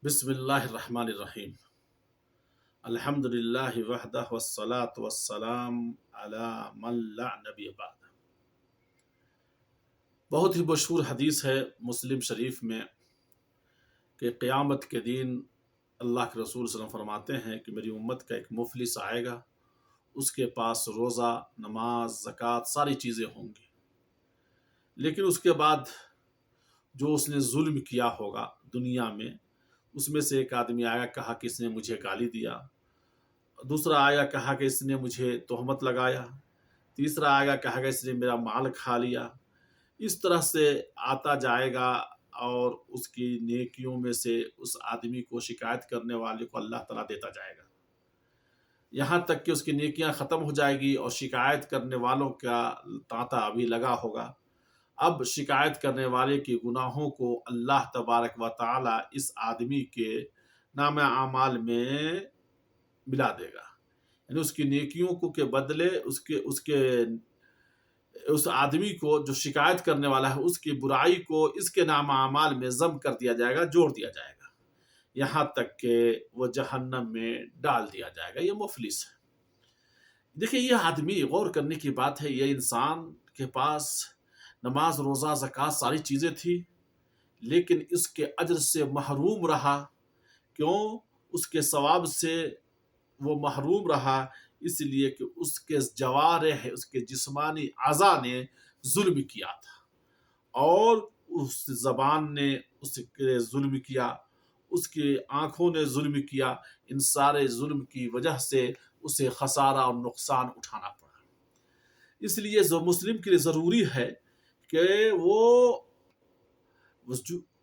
بسم اللہ الرحمن الرحیم الحمد للہ وحدہ والصلاة والسلام علی من لا نبی بعد۔ بہت ہی مشہور حدیث ہے مسلم شریف میں کہ قیامت کے دن اللہ کے رسول صلی اللہ علیہ وسلم فرماتے ہیں کہ میری امت کا ایک مفلس آئے گا، اس کے پاس روزہ، نماز، زکوٰۃ ساری چیزیں ہوں گی، لیکن اس کے بعد جو اس نے ظلم کیا ہوگا دنیا میں، اس میں سے ایک آدمی آیا، کہا کہ اس نے مجھے گالی دیا، دوسرا آیا، کہا کہ اس نے مجھے تہمت لگایا، تیسرا آیا، کہا کہ اس نے میرا مال کھا لیا۔ اس طرح سے آتا جائے گا اور اس کی نیکیوں میں سے اس آدمی کو شکایت کرنے والے کو اللہ تعالیٰ دیتا جائے گا، یہاں تک کہ اس کی نیکیاں ختم ہو جائے گی اور شکایت کرنے والوں کا تانتا ابھی لگا ہوگا۔ اب شکایت کرنے والے کے گناہوں کو اللہ تبارک و تعالیٰ اس آدمی کے نام اعمال میں ملا دے گا، یعنی اس کی نیکیوں کو کے بدلے اس آدمی کو جو شکایت کرنے والا ہے اس کی برائی کو اس کے نام اعمال میں ضم کر دیا جائے گا، جوڑ دیا جائے گا، یہاں تک کہ وہ جہنم میں ڈال دیا جائے گا۔ یہ مفلس ہے۔ دیکھیں، یہ آدمی، غور کرنے کی بات ہے، یہ انسان کے پاس نماز، روزہ، زکوٰۃ ساری چیزیں تھی، لیکن اس کے اجر سے محروم رہا۔ کیوں؟ اس کے ثواب سے وہ محروم رہا، اس لیے کہ اس کے جوارح، اس کے جسمانی اعضاء نے ظلم کیا تھا، اور اس زبان نے اس کے ظلم کیا، اس کی آنکھوں نے ظلم کیا۔ ان سارے ظلم کی وجہ سے اسے خسارہ اور نقصان اٹھانا پڑا۔ اس لیے جو مسلم کے لیے ضروری ہے کہ وہ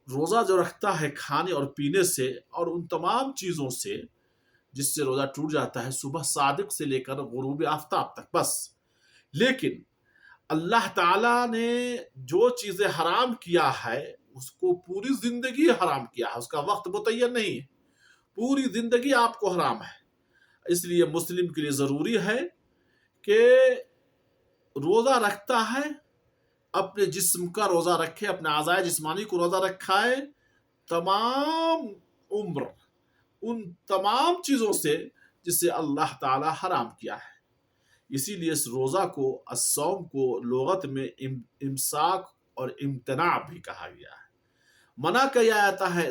روزہ جو رکھتا ہے کھانے اور پینے سے اور ان تمام چیزوں سے جس سے روزہ ٹوٹ جاتا ہے، صبح صادق سے لے کر غروب آفتاب تک، بس۔ لیکن اللہ تعالیٰ نے جو چیزیں حرام کیا ہے اس کو پوری زندگی حرام کیا ہے، اس کا وقت متعین نہیں ہے، پوری زندگی آپ کو حرام ہے۔ اس لیے مسلم کے لیے ضروری ہے کہ روزہ رکھتا ہے، اپنے جسم کا روزہ رکھے، اپنے اعضاء جسمانی کو روزہ رکھائے، تمام عمر ان تمام چیزوں سے جس سے اللہ تعالی حرام کیا ہے۔ اسی لیے اس روزہ کو، الصوم کو لغت میں امساک اور امتناع بھی کہا گیا ہے۔ منع کیا جاتا ہے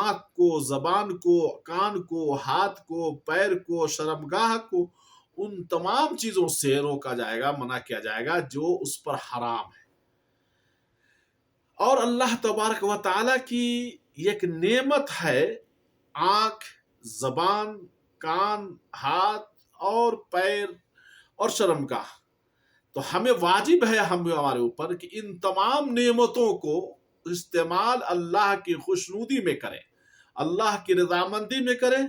آنکھ کو، زبان کو، کان کو، ہاتھ کو، پیر کو، شرمگاہ کو، ان تمام چیزوں سے روکا جائے گا، منع کیا جائے گا جو اس پر حرام ہے۔ اور اللہ تبارک و تعالیٰ کی ایک نعمت ہے آنکھ، زبان، کان، ہاتھ اور پیر اور شرمگاہ، تو ہمیں واجب ہے ہمارے اوپر کہ ان تمام نعمتوں کو استعمال اللہ کی خوشنودی میں کریں، اللہ کی رضامندی میں کریں،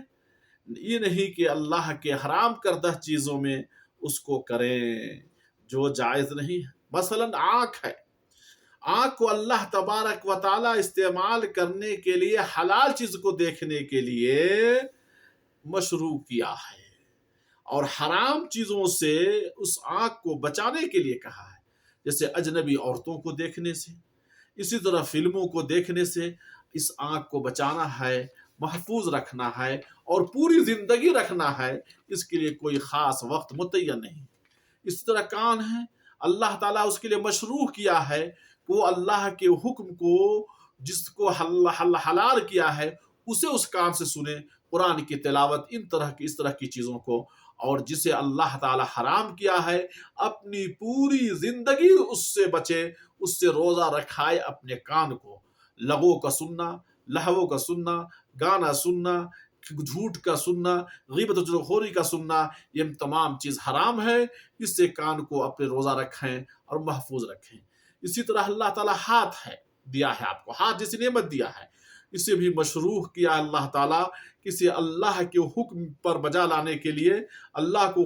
یہ نہیں کہ اللہ کے حرام کردہ چیزوں میں اس کو کریں جو جائز نہیں ہے۔ مثلا آنکھ ہے، آنکھ کو اللہ تبارک و تعالیٰ استعمال کرنے کے لیے، حلال چیز کو دیکھنے کے لیے مشروع کیا ہے، اور حرام چیزوں سے اس آنکھ کو بچانے کے لیے کہا ہے، جیسے اجنبی عورتوں کو دیکھنے سے، اسی طرح فلموں کو دیکھنے سے اس آنکھ کو بچانا ہے، محفوظ رکھنا ہے، اور پوری زندگی رکھنا ہے، اس کے لیے کوئی خاص وقت متعین نہیں۔ اسی طرح کان ہے، اللہ تعالیٰ اس کے لیے مشروع کیا ہے کہ وہ اللہ کے حکم کو، جس کو حلال کیا ہے، اسے اس کان سے سنے، قرآن کی تلاوت، اس طرح کی چیزوں کو، اور جسے اللہ تعالیٰ حرام کیا ہے اپنی پوری زندگی اس سے بچے، اس سے روزہ رکھائے اپنے کان کو، لغو کا سننا، لہو کا سننا، گانا سننا، جھوٹ کا سننا، غیبت و چغلخوری کا سننا، یہ تمام چیز حرام ہے، اس سے کان کو اپنے روزہ رکھیں اور محفوظ رکھیں۔ اسی طرح اللہ تعالیٰ ہاتھ ہے، دیا ہے آپ کو، ہاتھ جیسی نعمت دیا ہے، اسے بھی مشروع کیا اللہ تعالیٰ، کسی اللہ کے حکم پر بجا لانے کے لیے، اللہ کو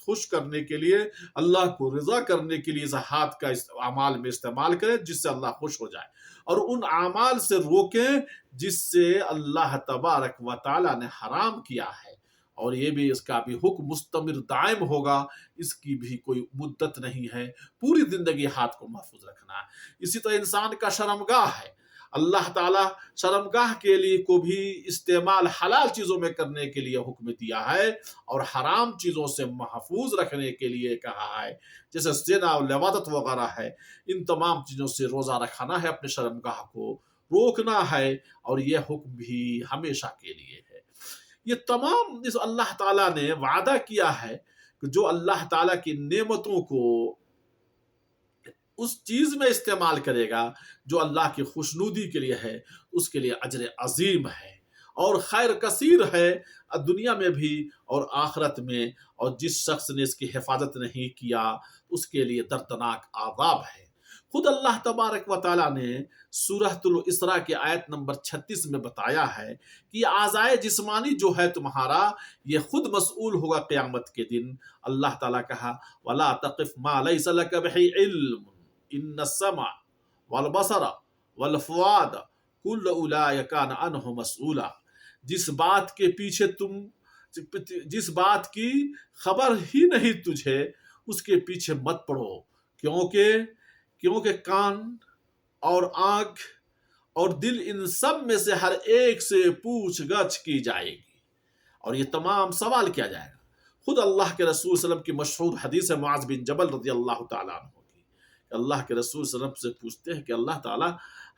خوش کرنے کے لیے، اللہ کو رضا کرنے کے لیے اس ہاتھ کا اعمال میں استعمال کریں جس سے اللہ خوش ہو جائے، اور ان اعمال سے روکیں جس سے اللہ تبارک و تعالیٰ نے حرام کیا ہے، اور یہ بھی اس کا بھی حکم مستمر دائم ہوگا، اس کی بھی کوئی مدت نہیں ہے، پوری زندگی ہاتھ کو محفوظ رکھنا ہے۔ اسی طرح انسان کا شرمگاہ ہے، اللہ تعالیٰ شرمگاہ کے لیے کو بھی استعمال حلال چیزوں میں کرنے کے لیے حکم دیا ہے اور حرام چیزوں سے محفوظ رکھنے کے لیے کہا ہے، جیسے زنا اور لواطت وغیرہ ہے۔ ان تمام چیزوں سے روزہ رکھنا ہے، اپنے شرمگاہ کو روکنا ہے، اور یہ حکم بھی ہمیشہ کے لیے ہے۔ یہ تمام جس اللہ تعالیٰ نے وعدہ کیا ہے کہ جو اللہ تعالیٰ کی نعمتوں کو اس چیز میں استعمال کرے گا جو اللہ کی خوشنودی کے لیے ہے، اس کے لیے اجر عظیم ہے اور خیر کثیر ہے، دنیا میں بھی اور آخرت میں۔ اور جس شخص نے اس کی حفاظت نہیں کیا اس کے لیے دردناک عذاب ہے۔ خود اللہ تبارک و تعالیٰ نے سورۃ الاسراء کی آیت نمبر 36 میں بتایا ہے کہ یہ اعضائے جسمانی جو ہے تمہارا، یہ خود مسئول ہوگا قیامت کے دن۔ اللہ تعالیٰ کہا وَلَا تَقِفْ مَا لَيْسَ لَكَ بِهِ عِلْمٌ ان السمع والبصر والفؤاد کل اولئک کان عنہ مسئولا۔ جس بات کے پیچھے جس بات کی خبر ہی نہیں تجھے، اس کے پیچھے مت پڑو، کیونکہ کان اور آنکھ اور دل ان سب میں سے ہر ایک سے پوچھ گچھ کی جائے گی اور یہ تمام سوال کیا جائے گا۔ خود اللہ کے رسول صلی اللہ علیہ وسلم کی مشہور حدیث ہے معاذ بن جبل رضی اللہ تعالیٰ عنہ کی، اللہ کے رسول صلی اللہ علیہ وسلم سے پوچھتے ہیں کہ اللہ تعالیٰ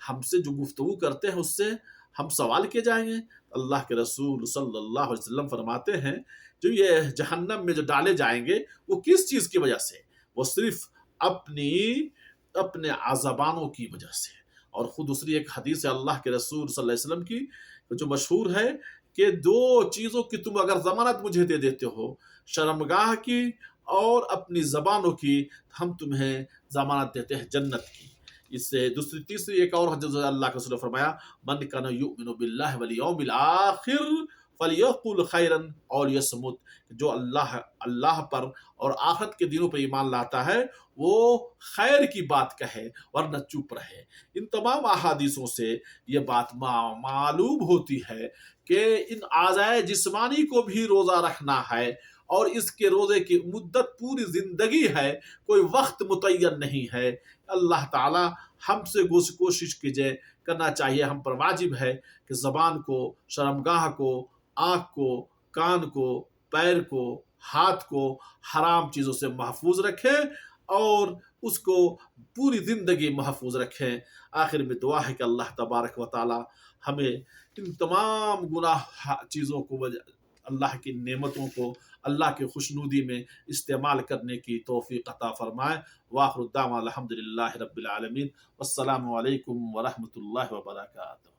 ہم سے جو گفتگو کرتے ہیں اس سے ہم سوال کیے جائیں گے؟ اللہ کے رسول صلی اللہ علیہ وسلم فرماتے ہیں جو یہ جہنم میں جو ڈالے جائیں گے وہ کس چیز کی وجہ سے؟ وہ صرف اپنے زبانوں کی وجہ سے۔ اور خود دوسری ایک حدیث ہے اللہ کے رسول صلی اللہ علیہ وسلم کی جو مشہور ہے کہ دو چیزوں کی تم اگر ضمانت مجھے دے دیتے ہو، شرمگاہ کی اور اپنی زبانوں کی، ہم تمہیں ضمانت دیتے ہیں جنت کی۔ اس سے تیسری ایک اور حدیث اللہ کے رسول نے فرمایا من کان یؤمن باللہ والیوم الآخر فلیقل خیرا او لیصمت، جو اللہ پر اور آخرت کے دنوں پر ایمان لاتا ہے وہ خیر کی بات کہے ورنہ چپ رہے۔ ان تمام احادیثوں سے یہ بات معلوم ہوتی ہے کہ ان اعضائے جسمانی کو بھی روزہ رکھنا ہے اور اس کے روزے کی مدت پوری زندگی ہے، کوئی وقت متعین نہیں ہے۔ اللہ تعالی ہم سے کوشش کیجئے، کرنا چاہیے، ہم پر واجب ہے کہ زبان کو، شرمگاہ کو، آنکھ کو، کان کو، پیر کو، ہاتھ کو حرام چیزوں سے محفوظ رکھیں اور اس کو پوری زندگی محفوظ رکھیں۔ آخر میں دعا ہے کہ اللہ تبارک و تعالی ہمیں ان تمام گناہ چیزوں کو، اللہ کی نعمتوں کو اللہ کی خوشنودی میں استعمال کرنے کی توفیق عطا فرمائے۔ وآخر الدعوانا الحمدللہ رب العالمین، والسلام علیکم ورحمۃ اللہ وبرکاتہ۔